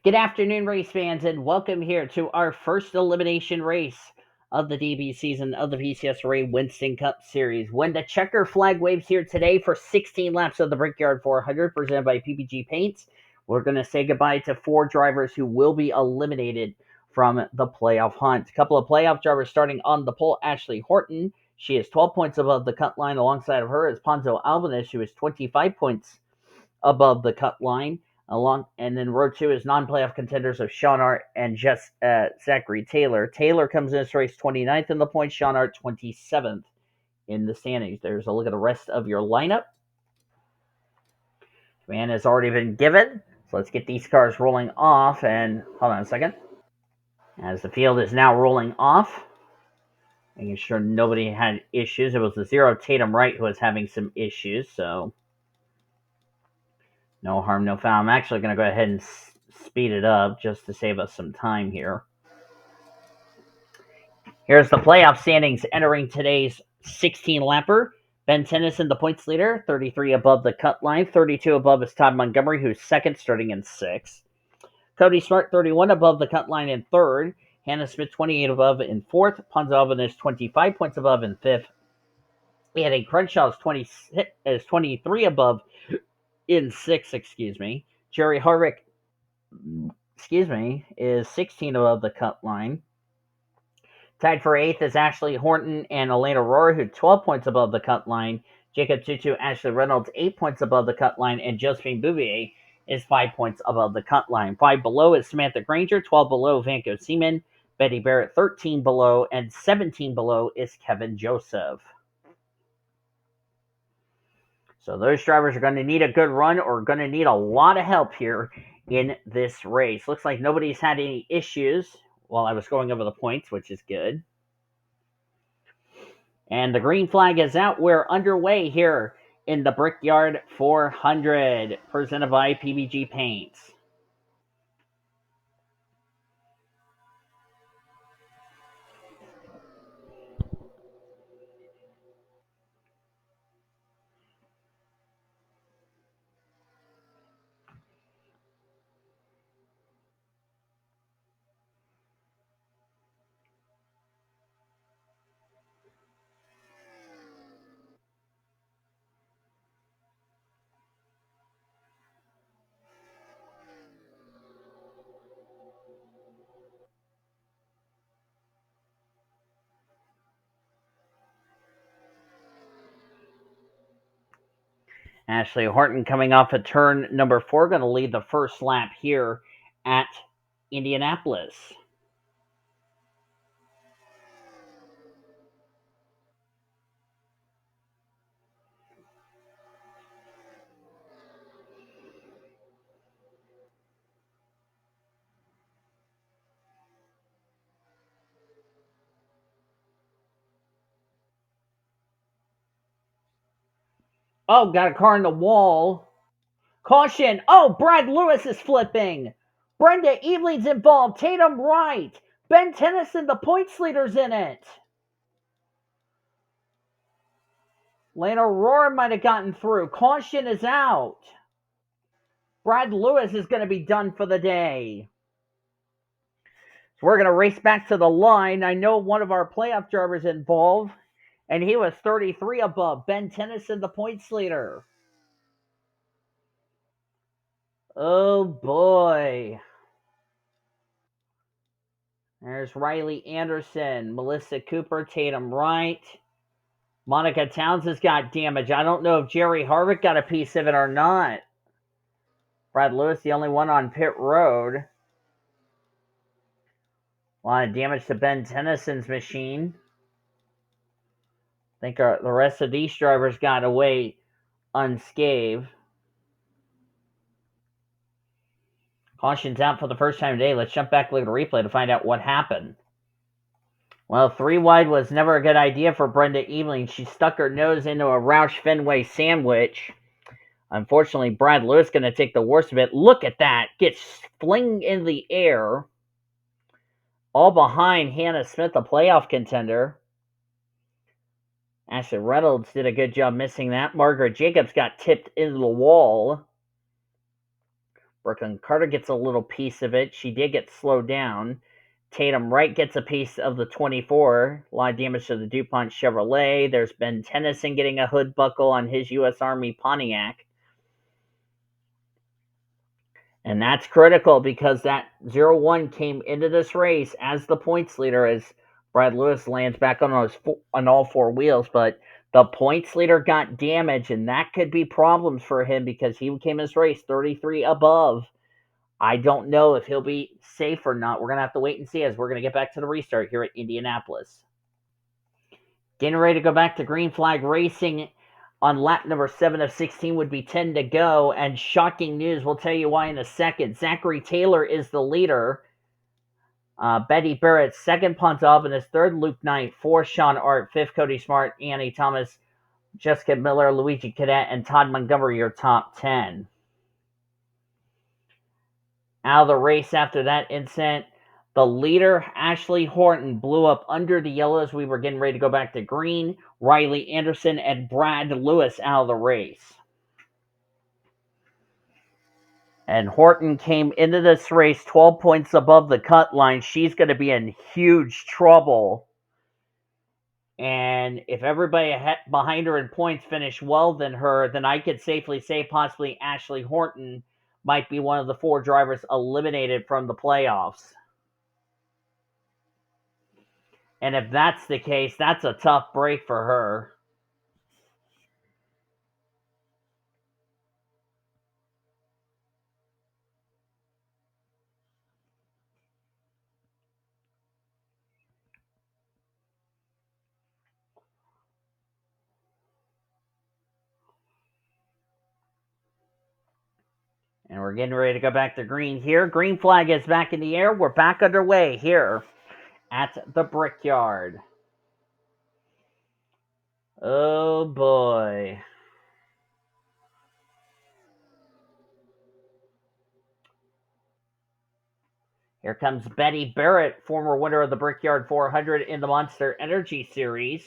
Good afternoon, race fans, and welcome here to our first elimination race of the DB season of the PCSRA Winston Cup Series. When the checker flag waves here today for 16 laps of the Brickyard 400, presented by PPG Paints, we're going to say goodbye to 4 drivers who will be eliminated from the playoff hunt. A couple of playoff drivers starting on the pole. Ashley Horton, she is 12 points above the cut line. Alongside of her is P Albanus, who is 25 points above the cut line. And then row 2 is non-playoff contenders of Sean Art and Zachary Taylor. Taylor comes in this race 29th in the points, Sean Art 27th in the standings. There's a look at the rest of your lineup. Command has already been given, so let's get these cars rolling off. And hold on a second. As the field is now rolling off, making sure nobody had issues. It was the 0 Tatum Wright who was having some issues, so no harm, no foul. I'm actually going to go ahead and speed it up just to save us some time here. Here's the playoff standings entering today's 16-lapper. B Tennyson, the points leader, 33 above the cut line. 32 above is T Montgomery, who's second, starting in 6th. Cody Smart, 31 above the cut line in 3rd. Hannah Smith, 28 above in 4th. P Albanus, 25 points above in 5th. And A Crenshaw is 23 above in 6th, J Harvick, is 16 above the cut line. Tied for 8th is Ashley Horton and A Aurora, who 12 points above the cut line. J TwoTwo, Ashley Reynolds, 8 points above the cut line. And B Bouvier is 5 points above the cut line. 5 below is Samantha Grainger, 12 below Vanco Seaman, Betty Barrett 13 below, and 17 below is Kevin Joseph. So those drivers are going to need a good run or going to need a lot of help here in this race. Looks like nobody's had any issues while I was going over the points, which is good. And the green flag is out. We're underway here in the Brickyard 400, presented by PPG Paints. Ashley Horton coming off of turn number 4, going to lead the first lap here at Indianapolis. Oh, got a car in the wall. Caution. Oh, Brad Lewis is flipping. Brenda Evelyn's involved. Tatum Wright. B Tennyson, the points leader's in it. Lane Aurora might have gotten through. Caution is out. Brad Lewis is going to be done for the day. So we're going to race back to the line. I know one of our playoff drivers involved, and he was 33 above. B Tennyson, the points leader. Oh, boy. There's Riley Anderson, Melissa Cooper, Tatum Wright. Monica Towns has got damage. I don't know if Jerry Harvick got a piece of it or not. Brad Lewis, the only one on pit road. A lot of damage to B Tennyson's machine. I think the rest of these drivers got away unscathed. Caution's out for the first time today. Let's jump back, look at the replay to find out what happened. Well, 3 wide was never a good idea for Brenda Eveling. She stuck her nose into a Roush Fenway sandwich. Unfortunately, Brad Lewis going to take the worst of it. Look at that. Gets flinged in the air. All behind Hannah Smith, a playoff contender. Ashley Reynolds did a good job missing that. Margaret Jacobs got tipped into the wall. Brooklyn Carter gets a little piece of it. She did get slowed down. Tatum Wright gets a piece of the 24. A lot of damage to the DuPont Chevrolet. There's Ben Tennyson getting a hood buckle on his U.S. Army Pontiac. And that's critical because that 0-1 came into this race as the points leader as Brad Lewis lands back on all four wheels. But the points leader got damaged, and that could be problems for him because he came in this race 33 above. I don't know if he'll be safe or not. We're going to have to wait and see as we're going to get back to the restart here at Indianapolis. Getting ready to go back to green flag racing on lap number 7 of 16 would be 10 to go. And shocking news, we'll tell you why in a second. Zachary Taylor is the leader. Betty Barrett, second, P Albanus, third, Luke Knight, fourth, Sean Art, fifth, Cody Smart, Annie Thomas, Jessica Miller, Luigi Cadet, and Todd Montgomery, your top 10. Out of the race after that incident, the leader, Ashley Horton, blew up under the yellow as we were getting ready to go back to green. Riley Anderson and Brad Lewis out of the race. And Horton came into this race 12 points above the cut line. She's going to be in huge trouble. And if everybody behind her in points finish well than her, then I could safely say possibly Ashley Horton might be one of the 4 drivers eliminated from the playoffs. And if that's the case, that's a tough break for her. And we're getting ready to go back to green here. Green flag is back in the air. We're back underway here at the Brickyard. Oh boy. Here comes Betty Barrett, former winner of the Brickyard 400 in the Monster Energy Series.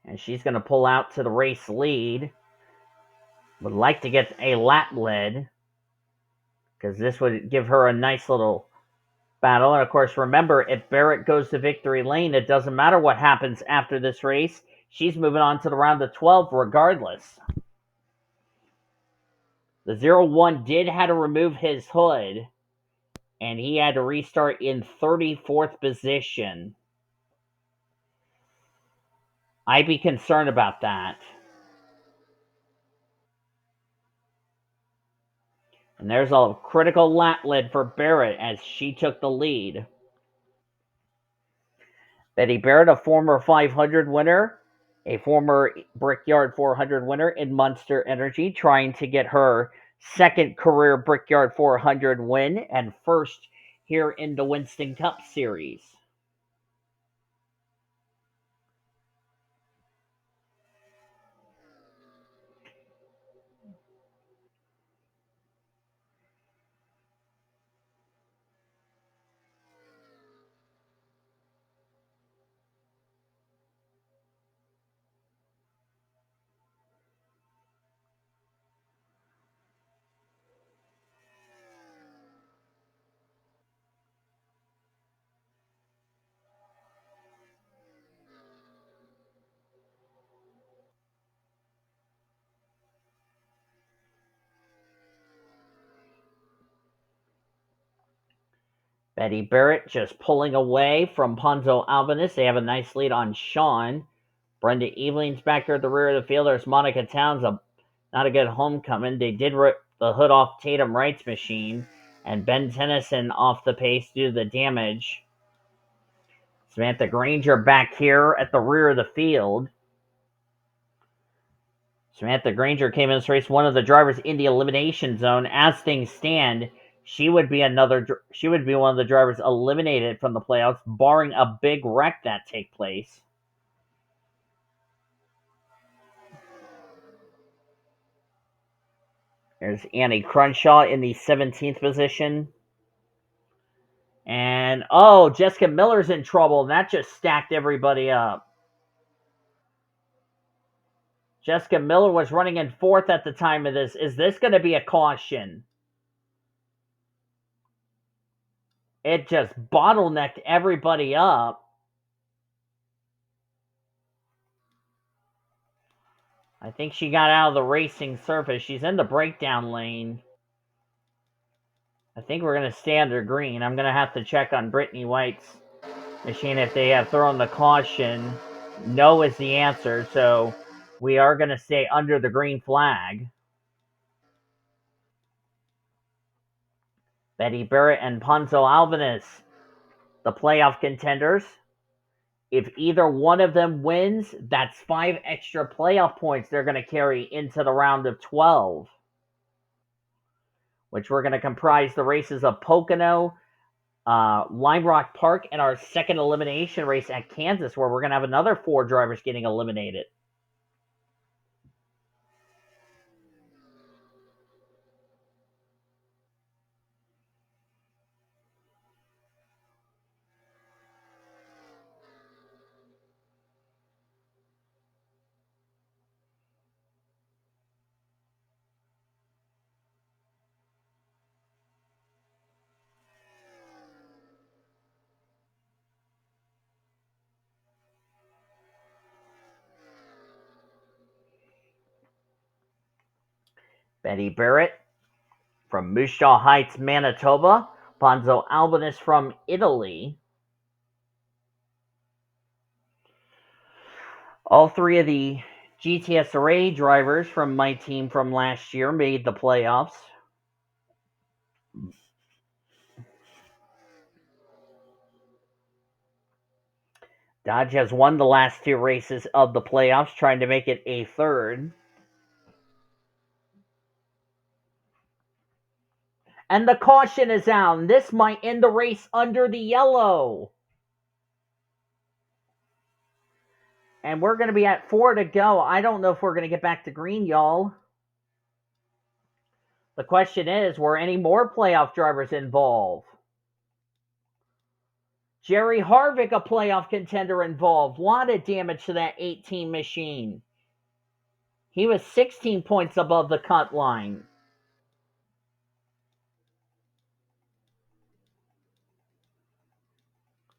And she's going to pull out to the race lead. Would like to get a lap lead because this would give her a nice little battle. And of course, remember, if Barrett goes to victory lane, it doesn't matter what happens after this race. She's moving on to the round of 12 regardless. The 0-1 did have to remove his hood, and he had to restart in 34th position. I'd be concerned about that. And there's a critical lap lead for Barrett as she took the lead. Betty Barrett, a former 500 winner, a former Brickyard 400 winner in Monster Energy, trying to get her second career Brickyard 400 win and first here in the Winston Cup Series. Betty Barrett just pulling away from P Albanus. They have a nice lead on Sean. Brenda Eveling's back here at the rear of the field. There's Monica Towns, not a good homecoming. They did rip the hood off Tatum Wright's machine. And Ben Tennyson off the pace due to the damage. Samantha Grainger back here at the rear of the field. Samantha Grainger came in this race, one of the drivers in the elimination zone. As things stand, she would be one of the drivers eliminated from the playoffs, barring a big wreck that take place. There's A Crenshaw in the 17th position. And, Jessica Miller's in trouble. That just stacked everybody up. Jessica Miller was running in fourth at the time of this. Is this going to be a caution? It just bottlenecked everybody up. I think she got out of the racing surface. She's in the breakdown lane. I think we're going to stay under green. I'm going to have to check on Brittany White's machine if they have thrown the caution. No is the answer, so we are going to stay under the green flag. Betty Barrett and Ponzo Albanus, the playoff contenders. If either one of them wins, that's 5 extra playoff points they're going to carry into the round of 12, which we're going to comprise the races of Pocono, Lime Rock Park, and our second elimination race at Kansas, where we're going to have another 4 drivers getting eliminated. Betty Barrett from Moose Jaw Heights, Manitoba. Ponzo Albanus from Italy. All 3 of the GTSRA drivers from my team from last year made the playoffs. Dodge has won the last 2 races of the playoffs, trying to make it a third. And the caution is out. This might end the race under the yellow. And we're going to be at 4 to go. I don't know if we're going to get back to green, y'all. The question is, were any more playoff drivers involved? Jerry Harvick, a playoff contender, involved. A lot of damage to that 18 machine. He was 16 points above the cut line.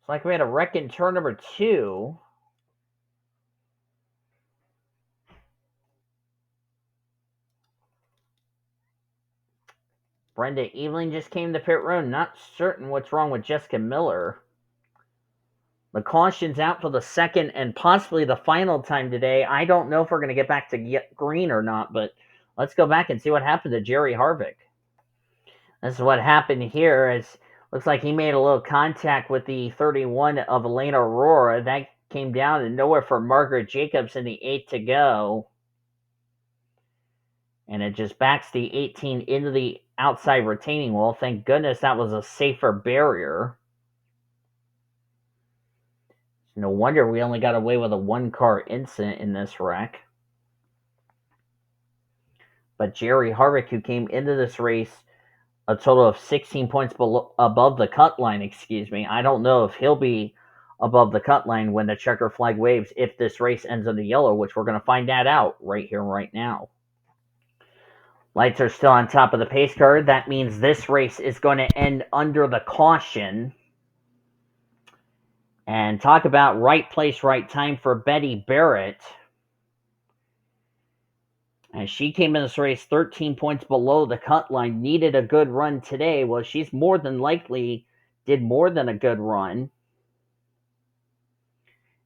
It's like we had a wreck in turn number 2. Brenda Eveling just came to pit road. Not certain what's wrong with Jessica Miller. The caution's out for the second and possibly the final time today. I don't know if we're going to get back to green or not, but let's go back and see what happened to Jerry Harvick. This is what happened here. It looks like he made a little contact with the 31 of E Aurora. That came down to nowhere for Margaret Jacobs in the 8 to go. And it just backs the 18 into the outside retaining wall. Thank goodness that was a safer barrier. No wonder we only got away with a 1-car incident in this wreck. But Jerry Harvick, who came into this race a total of 16 points above the cut line, I don't know if he'll be above the cut line when the checker flag waves if this race ends in the yellow, which we're going to find that out right here, right now. Lights are still on top of the pace car. That means this race is going to end under the caution. And talk about right place, right time for Betty Barrett. As she came in this race 13 points below the cut line, needed a good run today. Well, she's more than likely did more than a good run.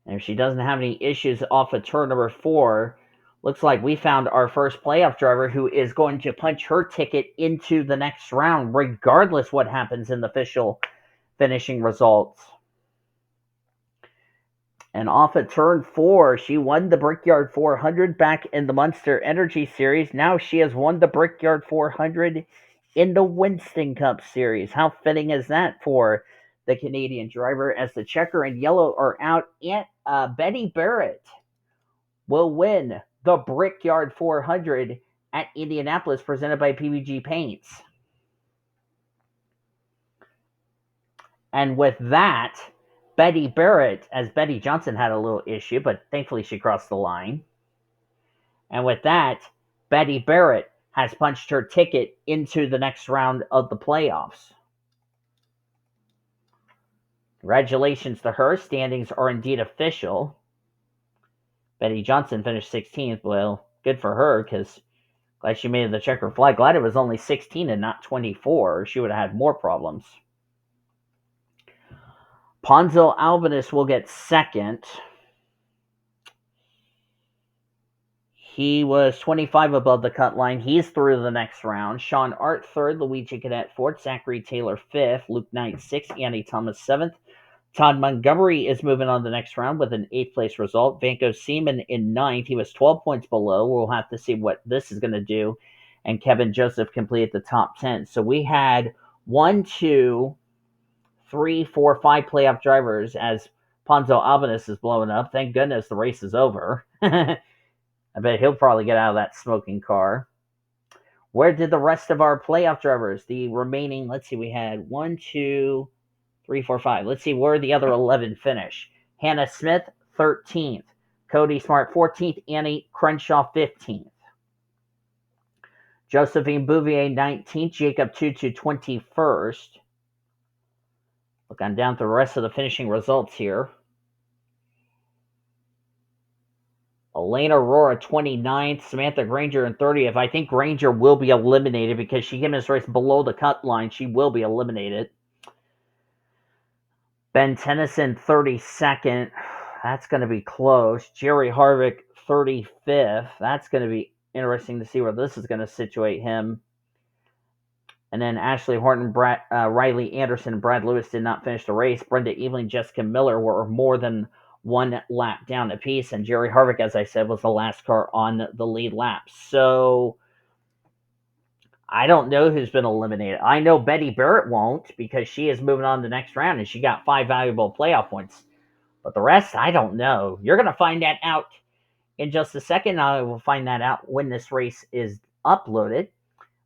And if she doesn't have any issues off of turn number 4, looks like we found our first playoff driver who is going to punch her ticket into the next round, regardless what happens in the official finishing results. And off at turn 4, she won the Brickyard 400 back in the Monster Energy Series. Now she has won the Brickyard 400 in the Winston Cup Series. How fitting is that for the Canadian driver? As the checker and yellow are out, and Betty Barrett will win the Brickyard 400 at Indianapolis, presented by PBG Paints. And with that, Betty Barrett, as Betty Johnson had a little issue, but thankfully she crossed the line. And with that, B Barrett has punched her ticket into the next round of the playoffs. Congratulations to her. Standings are indeed official. Betty Johnson finished 16th. Well, good for her, because glad she made the checker flag. Glad it was only 16 and not 24. She would have had more problems. P Albanus will get second. He was 25 above the cut line. He's through to the next round. Sean Art third. Luigi Cadet fourth. Zachary Taylor fifth. Luke Knight sixth. Annie Thomas seventh. Todd Montgomery is moving on to the next round with an 8th place result. Vanko Seaman in 9th. He was 12 points below. We'll have to see what this is going to do. And Kevin Joseph completed the top 10. So we had 1, 2, 3, 4, 5 playoff drivers as Ponzo Albanus is blowing up. Thank goodness the race is over. I bet he'll probably get out of that smoking car. Where did the rest of our playoff drivers, the remaining, let's see, we had 1, 2, 3, 4, 5. Let's see where the other 11 finish. Hannah Smith, 13th. Cody Smart, 14th. Annie Crenshaw, 15th. Josephine Bouvier, 19th. Jacob TwoTwo, 21st. Look on down to the rest of the finishing results here. Elena Aurora, 29th. Samantha Grainger in 30th. I think Grainger will be eliminated because she came in this race below the cut line. She will be eliminated. B Tennyson, 32nd. That's going to be close. Jerry Harvick, 35th. That's going to be interesting to see where this is going to situate him. And then Ashley Horton, Riley Anderson, and Brad Lewis did not finish the race. Brenda Eveling, Jessica Miller were more than one lap down apiece. And Jerry Harvick, as I said, was the last car on the lead lap. So I don't know who's been eliminated. I know B Barrett won't because she is moving on to the next round and she got 5 valuable playoff points. But the rest, I don't know. You're going to find that out in just a second. I will find that out when this race is uploaded.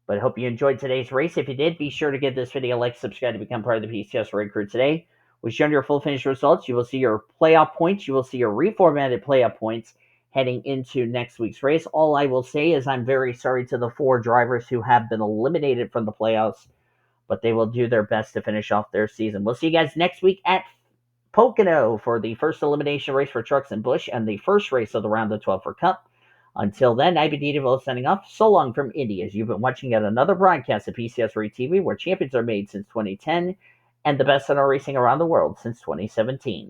But I hope you enjoyed today's race. If you did, be sure to give this video a like, subscribe to become part of the PCSRA crew today. We've shown your full finished results. You will see your playoff points. You will see your reformatted playoff points heading into next week's race. All I will say is I'm very sorry to the 4 drivers who have been eliminated from the playoffs, but they will do their best to finish off their season. We'll see you guys next week at Pocono for the first elimination race for Trucks and Busch and the first race of the round of 12 for Cup. Until then, I've been DeVille signing off. So long from Indy, as you've been watching yet another broadcast of PCSRA TV, where champions are made since 2010 and the best in our racing around the world since 2017.